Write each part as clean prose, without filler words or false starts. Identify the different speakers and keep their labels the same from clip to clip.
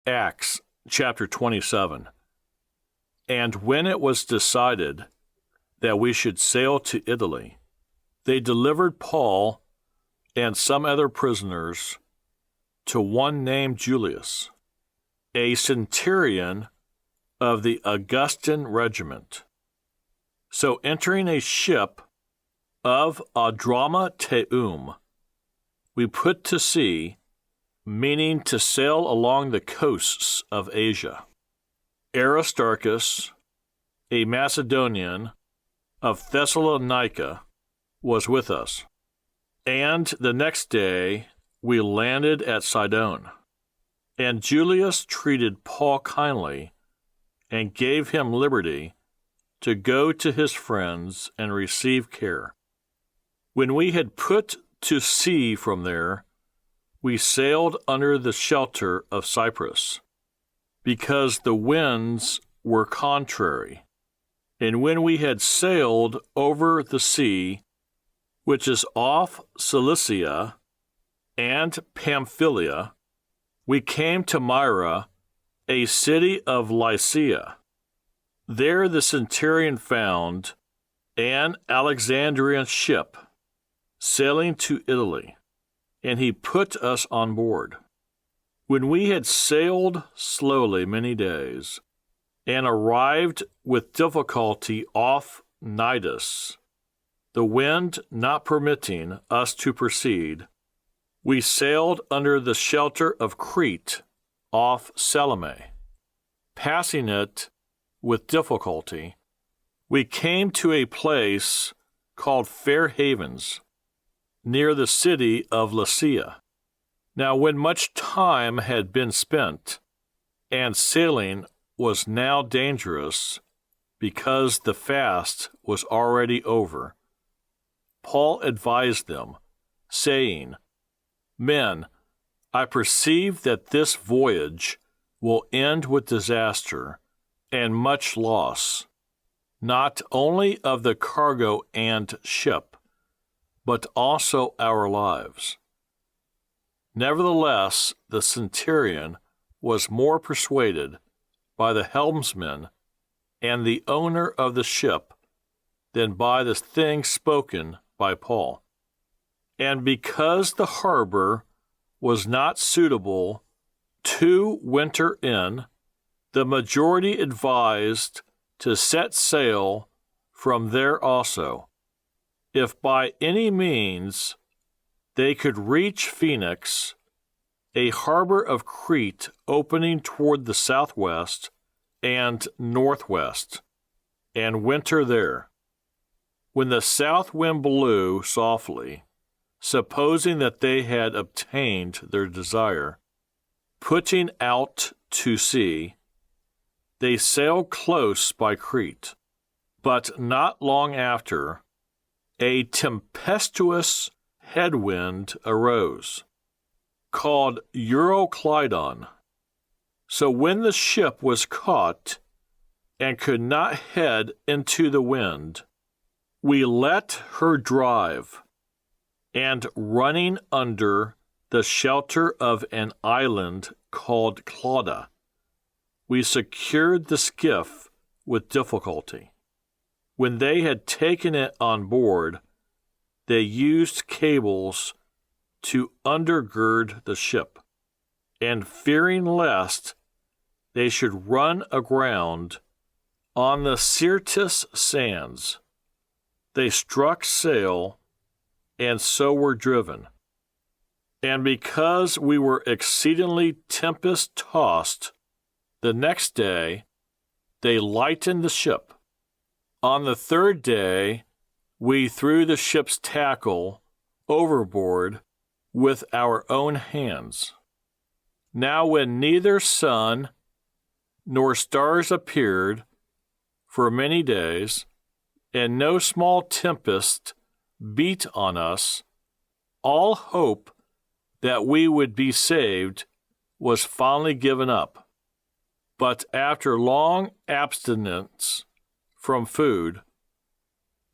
Speaker 1: Acts chapter 27. And when it was decided that we should sail to Italy, they delivered Paul and some other prisoners to one named Julius, a centurion of the Augustan regiment. So entering a ship of Adramateum, we put to sea, meaning to sail along the coasts of Asia. Aristarchus, a Macedonian of Thessalonica, was with us. And the next day we landed at Sidon. And Julius treated Paul kindly and gave him liberty to go to his friends and receive care. When we had put to sea from there, we sailed under the shelter of Cyprus, because the winds were contrary. And when we had sailed over the sea, which is off Cilicia and Pamphylia, we came to Myra, a city of Lycia. There the centurion found an Alexandrian ship sailing to Italy, and he put us on board. When we had sailed slowly many days, and arrived with difficulty off Cnidus, the wind not permitting us to proceed, we sailed under the shelter of Crete off Salome. Passing it with difficulty, we came to a place called Fair Havens, near the city of Lasea. Now when much time had been spent, and sailing was now dangerous, because the fast was already over, Paul advised them, saying, Men, I perceive that this voyage will end with disaster and much loss, not only of the cargo and ship, but also our lives. Nevertheless, the centurion was more persuaded by the helmsman and the owner of the ship than by the thing spoken by Paul. And because the harbor was not suitable to winter in, the majority advised to set sail from there also, if by any means they could reach Phoenix, a harbor of Crete opening toward the southwest and northwest, and winter there. When the south wind blew softly, supposing that they had obtained their desire, putting out to sea, they sailed close by Crete. But not long after, a tempestuous headwind arose, called Euroclydon. So when the ship was caught and could not head into the wind, we let her drive, and running under the shelter of an island called Clauda, we secured the skiff with difficulty. When they had taken it on board, they used cables to undergird the ship, and fearing lest they should run aground on the Syrtis sands, they struck sail and so were driven. And because we were exceedingly tempest-tossed, the next day they lightened the ship. On the third day, we threw the ship's tackle overboard with our own hands. Now when neither sun nor stars appeared for many days, and no small tempest beat on us, all hope that we would be saved was finally given up. But after long abstinence from food,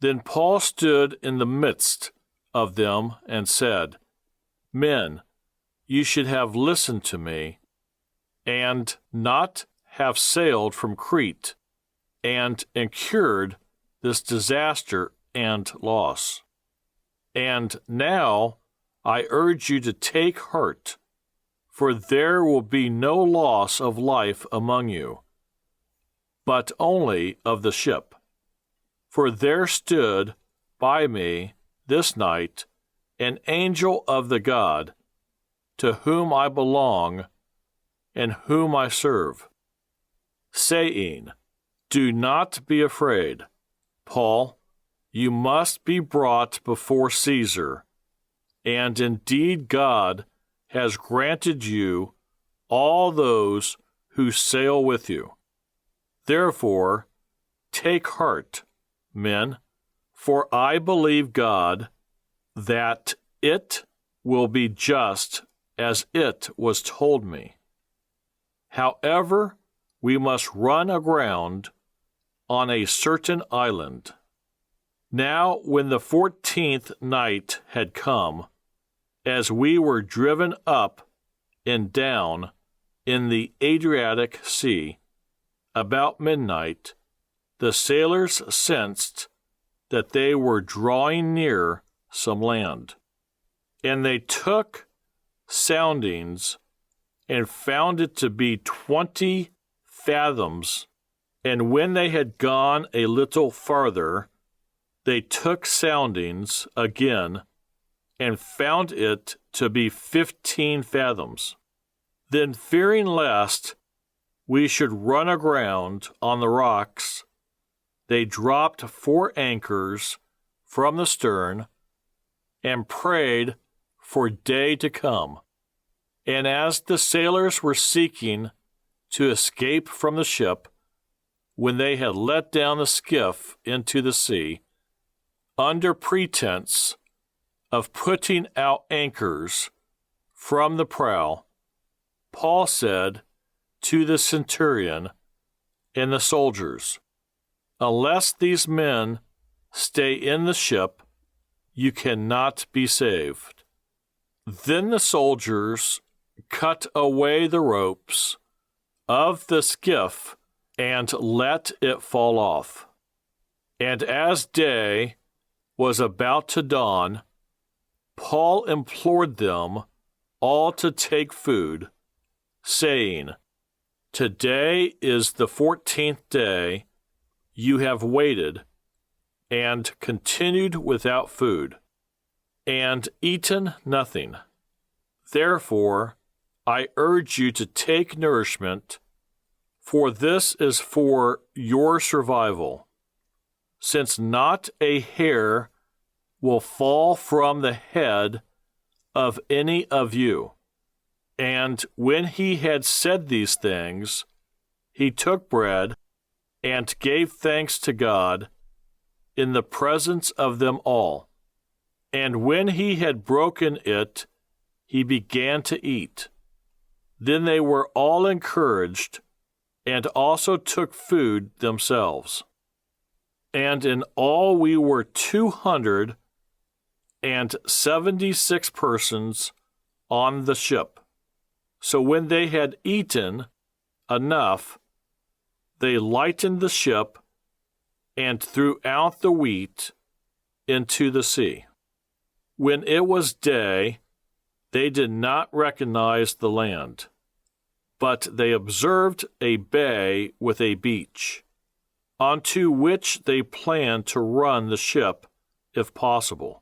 Speaker 1: then Paul stood in the midst of them and said, Men, you should have listened to me and not have sailed from Crete, and incurred this disaster and loss. And now I urge you to take heart, for there will be no loss of life among you, but only of the ship. For there stood by me this night an angel of the God, to whom I belong and whom I serve, saying, Do not be afraid, Paul, you must be brought before Caesar, and indeed God has granted you all those who sail with you. Therefore, take heart, men, for I believe God that it will be just as it was told me. However, we must run aground on a certain island. Now, when the 14th night had come, as we were driven up and down in the Adriatic Sea, about midnight, the sailors sensed that they were drawing near some land. And they took soundings and found it to be 20 fathoms. And when they had gone a little farther, they took soundings again and found it to be 15 fathoms. Then, fearing lest we should run aground on the rocks, they dropped 4 anchors from the stern and prayed for day to come. And as the sailors were seeking to escape from the ship, when they had let down the skiff into the sea, under pretense of putting out anchors from the prow, Paul said to the centurion and the soldiers, Unless these men stay in the ship, you cannot be saved. Then the soldiers cut away the ropes of the skiff and let it fall off. And as day was about to dawn, Paul implored them all to take food, saying, Today is the 14th day you have waited and continued without food, and eaten nothing. Therefore, I urge you to take nourishment, for this is for your survival, since not a hair will fall from the head of any of you. And when he had said these things, he took bread and gave thanks to God in the presence of them all. And when he had broken it, he began to eat. Then they were all encouraged, and also took food themselves. And in all we were 276 persons on the ship. So when they had eaten enough, they lightened the ship and threw out the wheat into the sea. When it was day, they did not recognize the land, but they observed a bay with a beach, onto which they planned to run the ship if possible.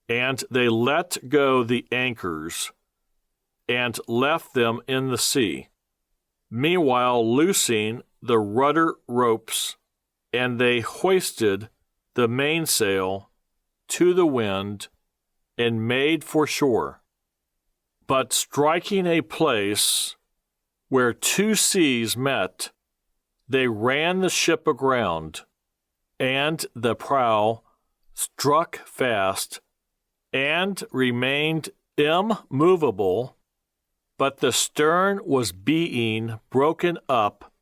Speaker 1: And they let go the anchors and left them in the sea, meanwhile loosing the rudder ropes, and they hoisted the mainsail to the wind and made for shore. But striking a place where 2 seas met, they ran the ship aground, and the prow struck fast and remained immovable, but the stern was being broken up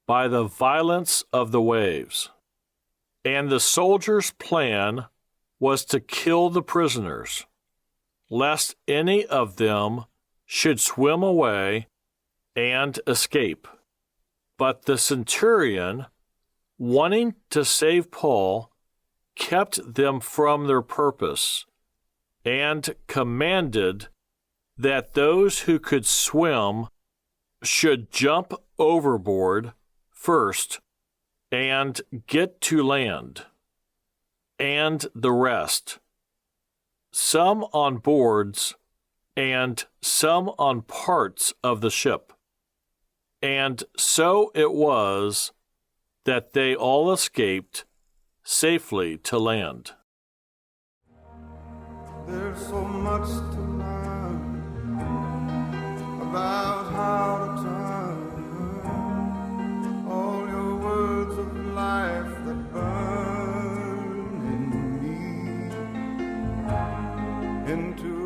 Speaker 1: by the violence of the waves. And the soldiers' plan was to kill the prisoners, lest any of them should swim away and escape. But the centurion, wanting to save Paul, kept them from their purpose, and commanded that those who could swim should jump overboard first and get to land, and the rest, some on boards and some on parts of the ship. And so it was that they all escaped safely to land.
Speaker 2: There's so much to learn about how to turn all your words of life that burn in me into